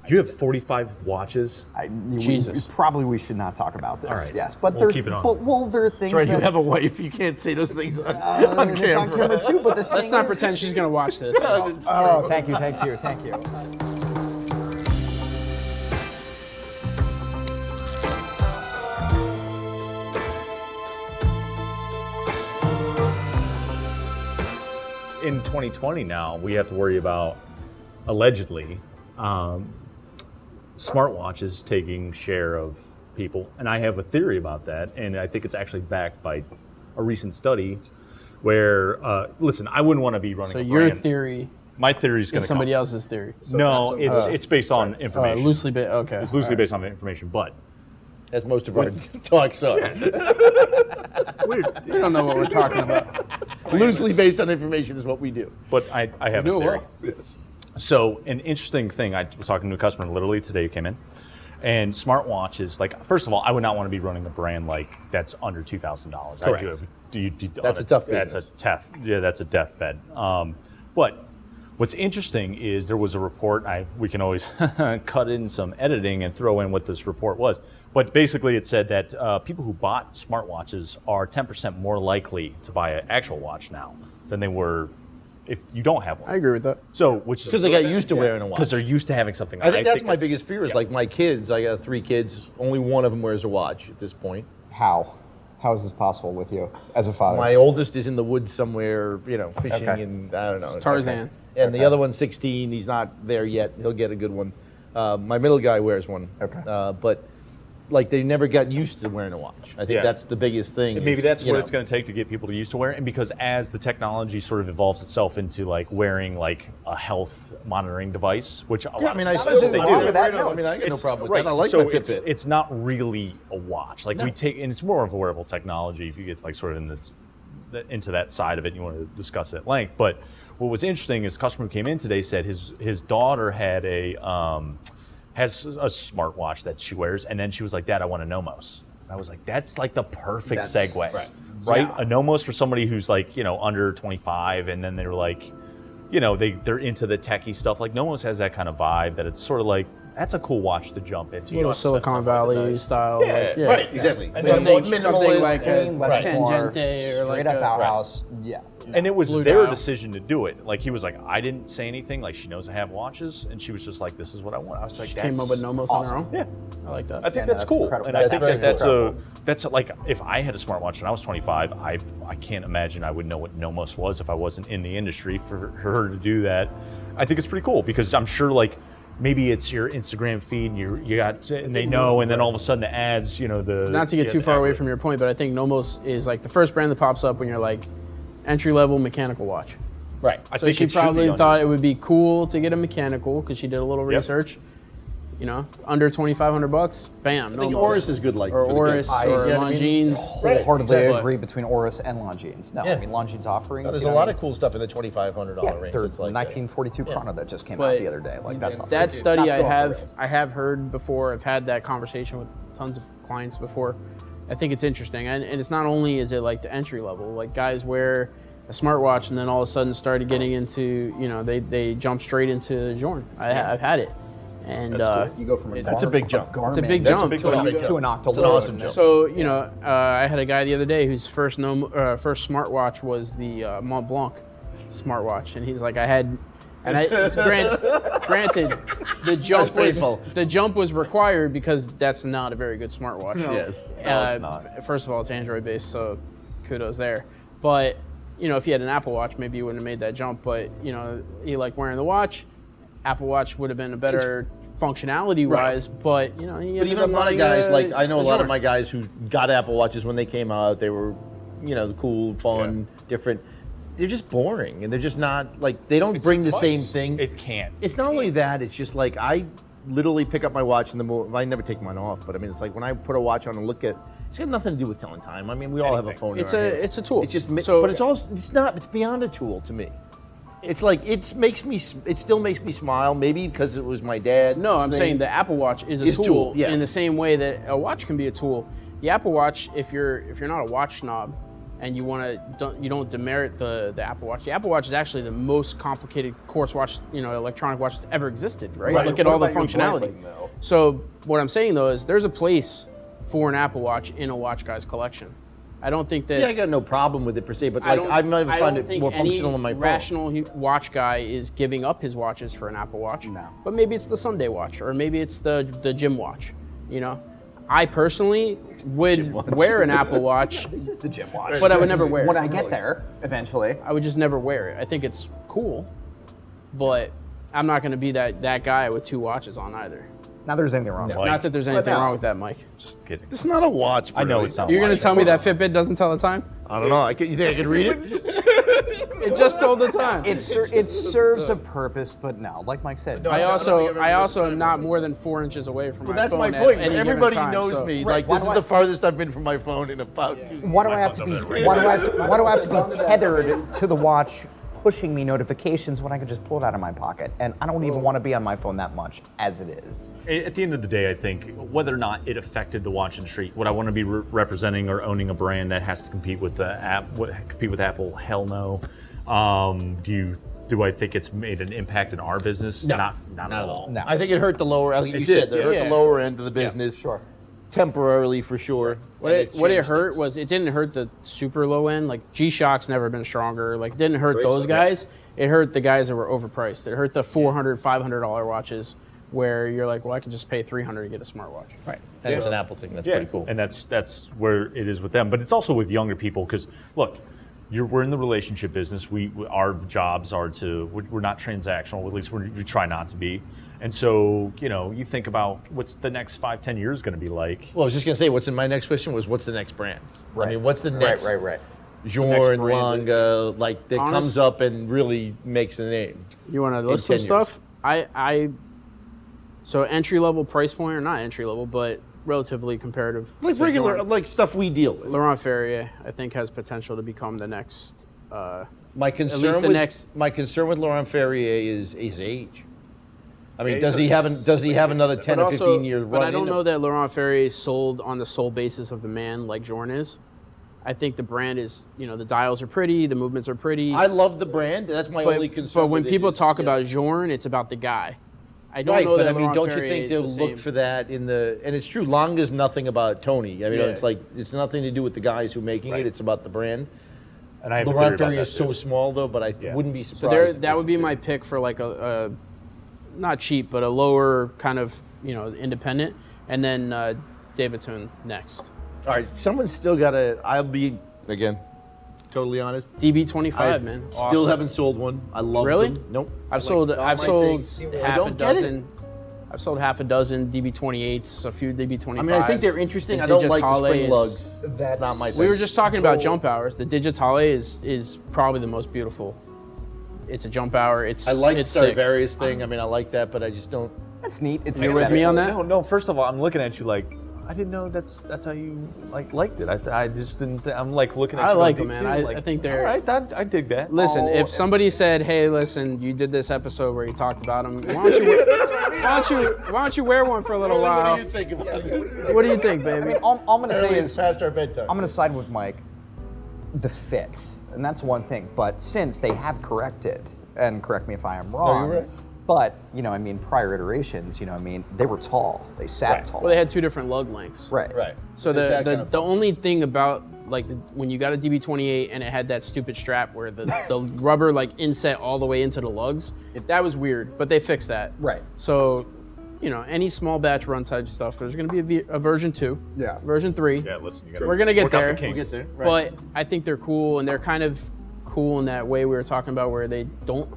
You have 45 watches? Jesus. Probably we should not talk about this. All right. Yes, but we'll keep it on. But there are things That's right, that... you have a wife. You can't say those things on It's camera. on camera too, but the thing Let's not is- pretend she's going to watch this. Oh, thank you. In 2020 now, we have to worry about, allegedly, smartwatches taking share of people. And I have a theory about that, and I think it's actually backed by a recent study where, listen, I wouldn't want to be running So a your brand. theory My theory is going is to somebody else's theory. No, it's based on information. Loosely based, okay. It's loosely based on the information, but As most of our talks are. We don't know what we're talking about. Loosely based on information is what we do. But I have do a it theory. well. Yes. So an interesting thing, I was talking to a customer literally today who came in, and smartwatches, like, first of all, I would not want to be running a brand like that's under $2,000. Correct. That's a tough business. That's a deathbed. But what's interesting is there was a report, we can always cut in some editing and throw in what this report was, but basically it said that people who bought smartwatches are 10% more likely to buy an actual watch now than they were if you don't have one. I agree with that. So, which is Because they got used to wearing a watch. because they're used to having something. I think that's my biggest fear is like my kids, I got 3 kids, only one of them wears a watch at this point. How is this possible with you as a father? My oldest is in the woods somewhere, fishing Okay. and I don't know. Tarzan. And the other one's 16, he's not there yet, he'll get a good one. My middle guy wears one. Okay. But like they never got used to wearing a watch. I think that's the biggest thing. Maybe is, that's you what know. it's going to take to get people to used to wear it. And because as the technology sort of evolves itself into like wearing like a health monitoring device, which Yeah, I mean, I Not still anything do. wrong with that, I no, mean, I got no it's- problem with right. that. I like so my Fitbit. it's not really a watch. Like No. we take, and it's more of a wearable technology if you get like sort of into that side of it and you want to discuss it at length. But what was interesting is a customer who came in today said his daughter had has a smartwatch that she wears, and then she was like, "Dad, I want a Nomos." I was like, "That's like the perfect segue, right? Yeah. A Nomos for somebody who's like under 25, and then they're like, they're into the techie stuff. Like Nomos has that kind of vibe that it's sort of like that's a cool watch to jump into. Little Silicon Valley style. Yeah, like, right, exactly. And Something, then something minimalist, like a less more Tangente or like straight up a, Bauhaus. Yeah. And it was Blue their dial. decision to do it. Like he was like, I didn't say anything. Like she knows I have watches, and she was just like, "This is what I want." I was like, She "That's came up with Nomos awesome. on her own. Yeah, I like that. I think Yeah, that's that's cool, incredible. and That's I think very that's like if I had a smartwatch and I was 25, I can't imagine I would know what Nomos was if I wasn't in the industry. For her to do that, I think it's pretty cool because I'm sure like maybe it's your Instagram feed and you got and they know, and then all of a sudden the ads, Not to get too far away from your point, but I think Nomos is like the first brand that pops up when you're like entry-level mechanical watch. Right. I So think she it should be probably on thought it would be cool to get a mechanical because she did a little Yep. research. Under $2,500, bam, I think Nomos. Oris is good, like or for the Oris kids. or You know what I mean? Longines. Wholeheartedly Exactly. agree between Oris and Longines. No, Yeah. I mean Longines offerings. There's you a know, lot of cool stuff in the $2,500 range. There's It's like 1942 Chrono that just came out But the other day. Like that's awesome. That study Not to go off the rails. I have heard before. I've had that conversation with tons of clients before. I think it's interesting, and it's not only is it like the entry level. Like guys wear a smartwatch and then all of a sudden started getting into they jump straight into Journe. I've had it, and You go from That's a big jump. it's a big That's a jump. big to jump. to an Octa. It's an awesome jump. So I had a guy the other day whose first smartwatch was the Mont Blanc smartwatch, and he's like, granted, the jump was required because that's not a very good smartwatch. Yes. No, it's not. First of all, it's Android based, so kudos there. But if you had an Apple Watch, maybe you wouldn't have made that jump. But you like wearing the watch. Apple Watch would have been a better functionality wise, but But even a lot of guys, like I know a lot of my guys who got Apple Watches when they came out. They were, cool, fun, different. They're just boring, and they're just not like they don't bring the same thing. It can't. It's not only that; it's just like I literally pick up my watch in the morning. I never take mine off, but I mean, it's like when I put a watch on and look at. It's got nothing to do with telling time. I mean, we all have a phone. It's in our a- hands. it's a tool. It's just, So- but it's also it's not. It's beyond a tool to me. It's like it still makes me smile. Maybe because it was my dad. No, I'm saying the Apple Watch is a Is tool, tool, yes. in the same way that a watch can be a tool. The Apple Watch, if you're not a watch snob, and you don't demerit the Apple Watch. The Apple Watch is actually the most complicated quartz watch, electronic watch that's ever existed, right? Look at all the functionality. So what I'm saying though is there's a place for an Apple Watch in a watch guy's collection. I don't think that. Yeah, I got no problem with it per se, but like I might find it more functional on my phone. Rational watch guy is giving up his watches for an Apple Watch. No. But maybe it's the Sunday watch, or maybe it's the gym watch. I personally would wear an Apple Watch. This is the gym watch. But I would never wear it. When I get there, eventually. I would just never wear it. I think it's cool, but I'm not going to be that guy with 2 watches on either. Not there's anything wrong with Mike. it. Not that there's anything wrong with that, Mike. Just kidding. It's not a watch. I know it sounds. You're going to tell me that Fitbit doesn't tell the time? I don't know. You think I can read it? It just told the time. It serves a purpose, but no, like Mike said. I also am not more than 4 inches away from my That's phone my at point. any given Everybody time, knows so- me. Right, Like this is the farthest I've been from my phone in about 2 years. Why do I have to be? Why do I have to be tethered to the watch, pushing me notifications when I could just pull it out of my pocket? And I don't even want to be on my phone that much as it is. At the end of the day, I think whether or not it affected the watch industry, would I want to be representing or owning a brand that has to compete with compete with Apple? Hell no. Do I think it's made an impact in our business? No. Not at all. No. I think it hurt the lower. Like you It said, did, it hurt yeah. the lower end of the business. Sure. Temporarily, for sure. What it hurt was it didn't hurt the super low end. Like G-Shock's never been stronger. Like it didn't hurt those guys. It hurt the guys that were overpriced. It hurt the $400, $500 watches where you're like, well, I can just pay $300 to get a smartwatch. Right. And it's an Apple thing. That's Yeah, pretty cool. and that's where it is with them. But it's also with younger people because look, we're in the relationship business. Our jobs are we're not transactional. At least we try not to be. And so, you think about what's the next 5-10 years going to be like. Well, I was just gonna say, what's in my next question was, what's the next brand? Right. I mean, what's the next? Right. Journe, brand Longa, like that comes up and really makes a name. You want to list some 10 years. stuff? So entry level price point, or not entry level, but relatively comparative. Like to regular, Journe. like stuff we deal with. Laurent Ferrier, I think, has potential to become the next. My concern least the with next- my concern with Laurent Ferrier is his age. I mean, Yeah, does he have another 10 or 15 years run? But I don't in know him? that Laurent Ferrier is sold on the sole basis of the man like Journe is. I think the brand is, the dials are pretty, the movements are pretty. I love the brand. That's my only concern. But when with it people is, talk yeah. about Journe, it's about the guy. I don't Right, know but that I mean, Laurent don't you Ferrier think is they'll the look same. for that in the? And it's true, Longa's nothing about Tony. I mean, Yeah. it's like it's nothing to do with the guys who are making it. It's about the brand. And I have a Laurent theory about Ferrier that is so too. small though, but I Yeah. wouldn't be So surprised. that would be my pick for like a not cheap, but a lower kind of, independent. And then Bethune next. All right, someone's still got to. I'll be again, totally honest. DB25, I man. still Awesome. haven't sold one. I love Really? them. Nope. I've sold half a don't get it. dozen. I've sold half a dozen DB28s, a few DB25s. I mean, I think they're interesting. The I don't like the Digitale spring is- lugs. That's not my thing. We were just talking about jump hours. The Digitale is probably the most beautiful. It's a jump hour. It's I like the it's sick. Stradivarius thing. I mean, I like that, but I just don't. That's neat. It's You're with me on that? No. First of all, I'm looking at you like I didn't know that's how you liked it. I just didn't. I'm like looking at I you. like deep them, man. too, I think they're. all right. I dig that. Listen, if somebody said, "Hey, listen, you did this episode where you talked about them. Why don't you wear one for a little while?" What do you think about it? What do you think, baby? All I'm gonna say Early, is it's past our bedtime. I'm gonna side with Mike. The fit, and that's one thing. But since they have corrected, and correct me if I am wrong, you're right. but prior iterations, they were tall. They sat tall. Well, they had two different lug lengths. right. Right. So It's that the kind of the fun. only thing about when you got a DB28 and it had that stupid strap where the rubber inset all the way into the lugs, that was weird. But they fixed that. Right. So, any small batch run type stuff, there's going to be a version 2. Yeah. Version 3. Yeah, listen. You gotta We're gonna get work out there. the kinks. We'll get there. Right. But I think they're cool, and they're kind of cool in that way we were talking about, where they don't.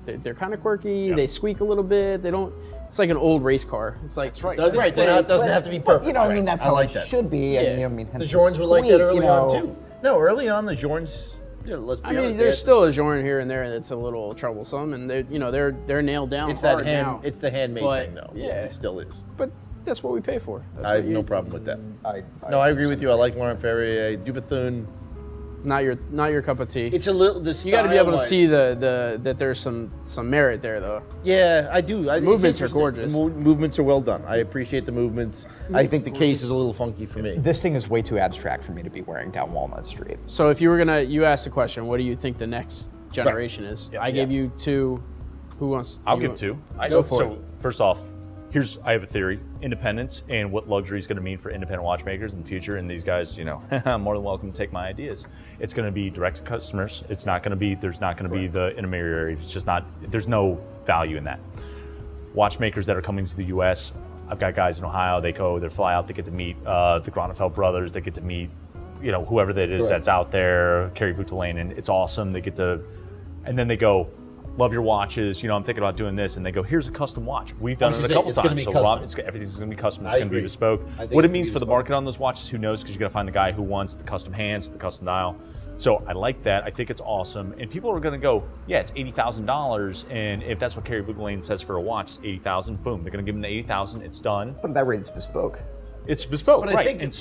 They're kind of quirky. They squeak a little bit. They don't. It's like an old race car. It's like right. does its Right, thing. it doesn't have to be But perfect. that's I how like it that. should be. Yeah. And The hence Journes were like that squeak, early on too. No, early on the Journes. Let's be I mean, honest, there's they- still a Journe here and there that's a little troublesome, and they're nailed down It's that hard hand. now. It's the handmade But, thing, though. yeah. It still is. But that's what we pay for. That's I what have no problem with that. I No, I agree with you. I like Laurent Ferrier. Bethune, Not your cup of tea. It's a little. You got to be able to see that there's some merit there, though. Yeah, I do. Movements are gorgeous. Movements are well done. I appreciate the movements. I think the case is a little funky for me. This thing is way too abstract for me to be wearing down Walnut Street. So if you asked the question, what do you think the next generation is? Yeah. I gave you 2. Who wants? I'll give 2. Go for so it. first off, I have a theory: independence and what luxury is going to mean for independent watchmakers in the future. And these guys, I'm more than welcome to take my ideas. It's going to be direct to customers. It's not going to be. There's not going to be the intermediary. It's just not. There's no value in that. Watchmakers that are coming to the U.S. I've got guys in Ohio. They fly out. They get to meet the Gronefeld brothers. They get to meet, whoever that is that's out there. Kerry Voutilainen. It's awesome. They get to, and then they go. Love your watches. I'm thinking about doing this, and they go, "Here's a custom watch." We've done it a couple times. So everything's going to be custom. It's going to be bespoke. What it means for the market on those watches, who knows? Because you got to find the guy who wants the custom hands, the custom dial. So I like that. I think it's awesome, and people are going to go, "Yeah, it's $80,000." And if that's what Kerry Voutilainen says for a watch, it's $80,000. Boom, they're going to give him the $80,000. It's done. But that rate's bespoke. It's bespoke, But I right? think- And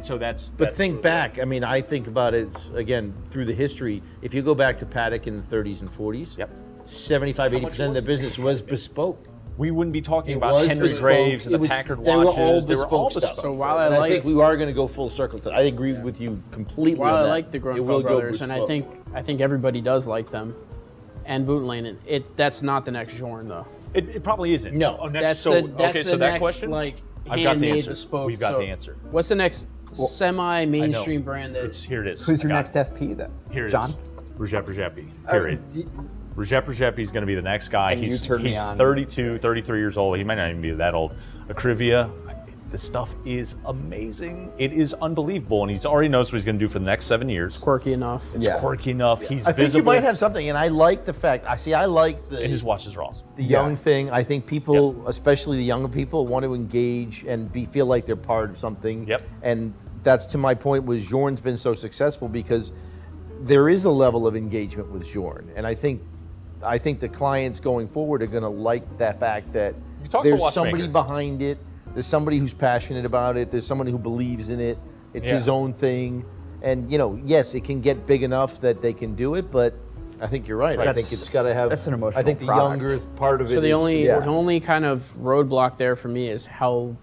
so that's. But think back. I mean, I think about it again through the history. If you go back to Patek in the 30s and 40s, Yep. 75, 80% of their business was bespoke. We wouldn't be talking It about was Henry bespoke. Graves and It the was- Packard they were all watches. They were all bespoke stuff. bespoke. So while And I I think we are going to go full circle. I agree with you completely. While on I that. like the It will Gronefeld go brothers, and I bespoke. think everybody does like them, and Voutilainen, that's not the next Journe though. It probably isn't. No. Oh, That's so, the okay, so that next question, like I've got the handmade answer. bespoke. We've got So the answer. What's the next semi-mainstream brand Here it is. Who's your I got next it. FP then? Here it John? is. Rajep Rajepi. Period. Rajep Rajepi is going to be the next guy. And you turned me on. 32, 33 years old. He might not even be that old. Akrivia. The stuff is amazing. It is unbelievable, and he's already knows what he's going to do for the next 7 years. quirky enough. It's Yeah. quirky enough. He's I think you visibly, might have something, and I like the fact. I like the and his watches are awesome. the young thing. I think people, especially the younger people, want to engage and feel like they're part of something. Yep. And that's to my point. Was Journe's been so successful because there is a level of engagement with Journe, and I think the clients going forward are going to like that fact that talk to a there's watchmaker. somebody behind it. There's somebody who's passionate about it. There's somebody who believes in it. It's Yeah. his own thing. And, yes, it can get big enough that they can do it, but I think you're right. I think That's- it's got to have. that's an emotional I think the product. younger part of it So the is- only kind of roadblock there for me is how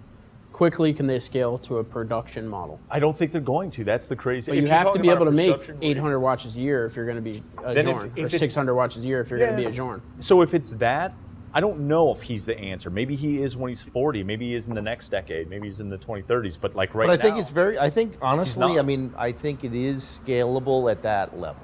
quickly can they scale to a production model. I don't think they're going to. That's the crazy. But if you you're have to talking be about able to a make production rate- 800 watches a year if you're going to be a Then if Journe, or it's- 600 watches a year if you're going to be a Journe. So if it's that, I don't know if he's the answer. Maybe he is when he's 40. Maybe he is in the next decade. Maybe he's in the 2030s. But like right But I think now, it's very. I think honestly, not. I mean, I think it is scalable at that level.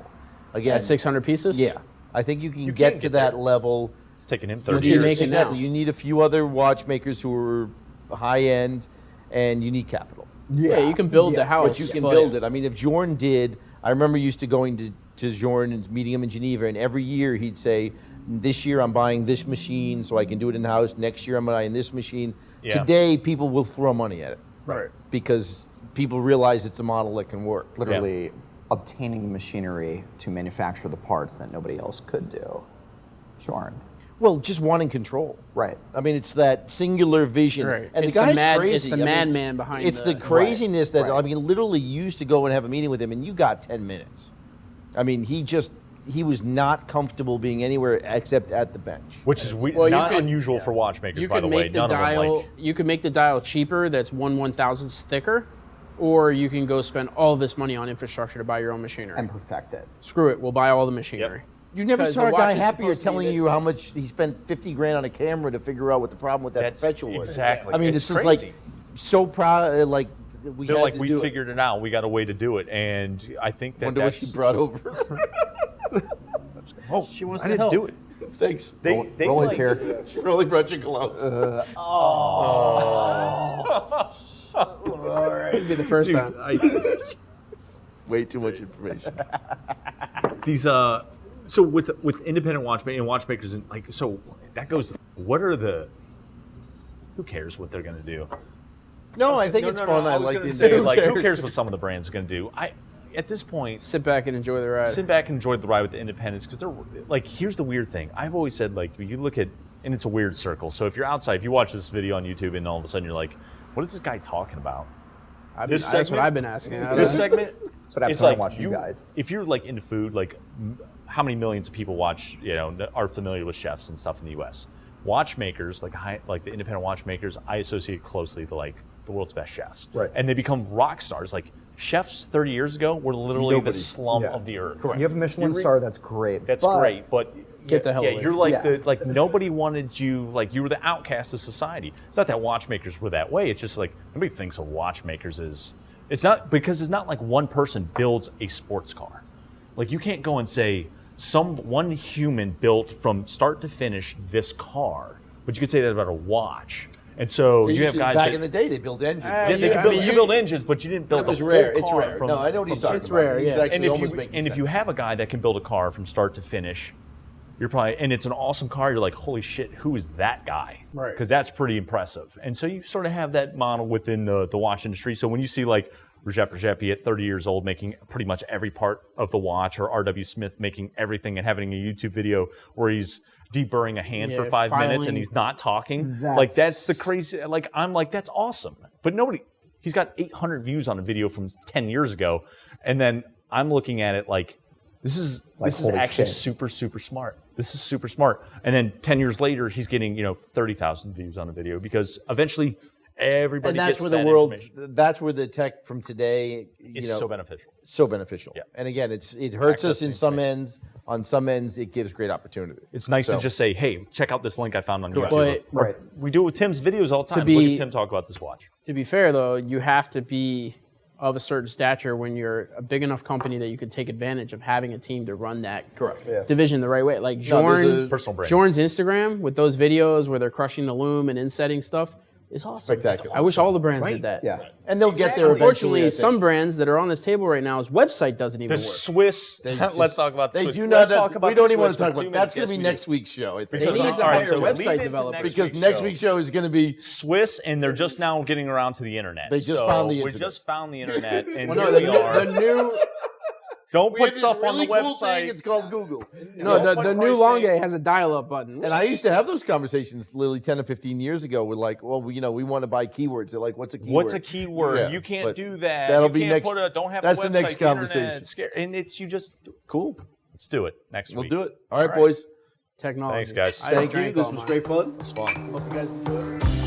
Again, At 600 pieces? Yeah, I think you can You get can to get that there. level. it's taking him What's 30 he years. making now? Exactly. You need a few other watchmakers who are high end, and you need capital. Yeah, you can build the house. But you can build it. I mean, if Journe did, I remember used to going to Journe and meeting him in Geneva, and every year he'd say, this year I'm buying this machine so I can do it in-house. Next year I'm buying this machine. Yeah. Today, people will throw money at it. Right. Because people realize it's a model that can work. Literally obtaining the machinery to manufacture the parts that nobody else could do. Journe. Well, just wanting control. Right. I mean, it's that singular vision. Right. And It's the the guy's crazy. it's the I mean, madman behind It's the the- craziness that, Right. I mean, literally you used to go and have a meeting with him, and you got 10 minutes. I mean, he was not comfortable being anywhere except at the bench. Which is Well, you not could- unusual for watchmakers, You by could the way. make the None dial. of them like. You could make the dial cheaper. That's 1/1000th thicker, or you can go spend all this money on infrastructure to buy your own machinery. And perfect it. Screw it. We'll buy all the machinery. You never Because saw the a guy watch is happier supposed to be telling this you how thing. much he spent 50 grand on a camera to figure out what the problem with that That's perpetual was. exactly. I mean, It's it's just like crazy. so proud. Like we They're had like, to we do figured it out. We got a way to do it, and I think that Wonder what she brought over. Oh, She wants I to didn't help. do it. Thanks. Rolly's here. She really brought you close. It'd be the first time. Way too much information. These so with independent watchmakers and like so that goes. What are the? Who cares what they're gonna do? No, I think it's fun. I was like gonna the say, who like, who cares? cares what some of the brands are gonna do? At this point, Sit back and enjoy the ride. sit back and enjoy the ride with the independents because they're like. Here's the weird thing. I've always said like you look at and it's a weird circle. So if you're outside, if you watch this video on YouTube and all of a sudden you're like, what is this guy talking about? That's this what segment- I've been asking. This segment, That's what happens It's when like I watch you guys. If you're like into food, like how many millions of people watch, are familiar with chefs and stuff in the U.S. Watchmakers, like the independent watchmakers, I associate closely to like the world's best chefs. Right. And they become rock stars. Like chefs 30 years ago were literally the slum of the earth. You have a Michelin star, that's great. That's great, but Get the hell away. you're like like nobody wanted you, like you were the outcast of society. It's not that watchmakers were that way. It's just like nobody thinks of watchmakers as, it's not, because it's not like one person builds a sports car. Like you can't go and say one human built from start to finish this car, but you could say that about a watch. And so you have guys back in the day they built engines. they could build engines, but you didn't build It was the rare. whole It's car rare. from- No, I know what he's talking It's about. rare, He's yeah. actually and if almost you making if you have a guy that can build a car from start to finish, you're probably, and it's an awesome car, you're like, holy shit, who is that guy? Right. Because that's pretty impressive. And so you sort of have that model within the watch industry. So when you see like Redzepi at 30 years old making pretty much every part of the watch, or R.W. Smith making everything and having a YouTube video where he's deburring a hand for 5 minutes and he's not talking, like that's the crazy, like I'm like, that's awesome. But he's got 800 views on a video from 10 years ago. And then I'm looking at it like, this is actually super, super smart. This is super smart. And then 10 years later, he's getting 30,000 views on a video because eventually everybody And that's gets where that the world. information. That's where the tech from today. It's so beneficial. So beneficial. Yeah. And again, it hurts us in Accessing some information. ends. On some ends, it gives great opportunity. It's nice to just say, hey, check out this link I found on YouTube. But Right. We do it with Tim's videos all the time. be- Look at Tim talk about this watch. to be fair, though, you have to be of a certain stature when you're a big enough company that you can take advantage of having a team to run that division the right way. Like Journe, personal brand. Journe's Instagram with those videos where they're crushing the loom and insetting stuff is awesome. Spectacular. I wish all the brands did that. Yeah. And they'll get there eventually. Unfortunately, I think. some brands that are on this table right now's website doesn't even The work. Swiss. Let's talk about They Swiss. do Let's not. talk about We don't the even want to Swiss talk for 2 about. That's going minutes. to be Yes, we next week's show. I think. They need to All right, hire so a leave it website to developer. next Because week's next show. week's show is going to be. Swiss, and they're just now getting around to the internet. They just found the We internet. just found the internet, and Well, no, here we are. the new Don't We put have this stuff on the really cool website. thing, it's called Google. the new Longue has a dial-up button. And I used to have those conversations literally 10 or 15 years ago with like, well, we want to buy keywords. They're like, what's a keyword? What's a keyword? Yeah, you can't but do that. that'll you be can't next- Put a, don't have that's a website. the next internet, conversation. it's scary. And it's cool. Let's do it next We'll week. do it. All right, boys. Technology. Thanks, guys. I Thank you. drank This all was mine. great fun. It's fun. Hope you guys enjoyed it.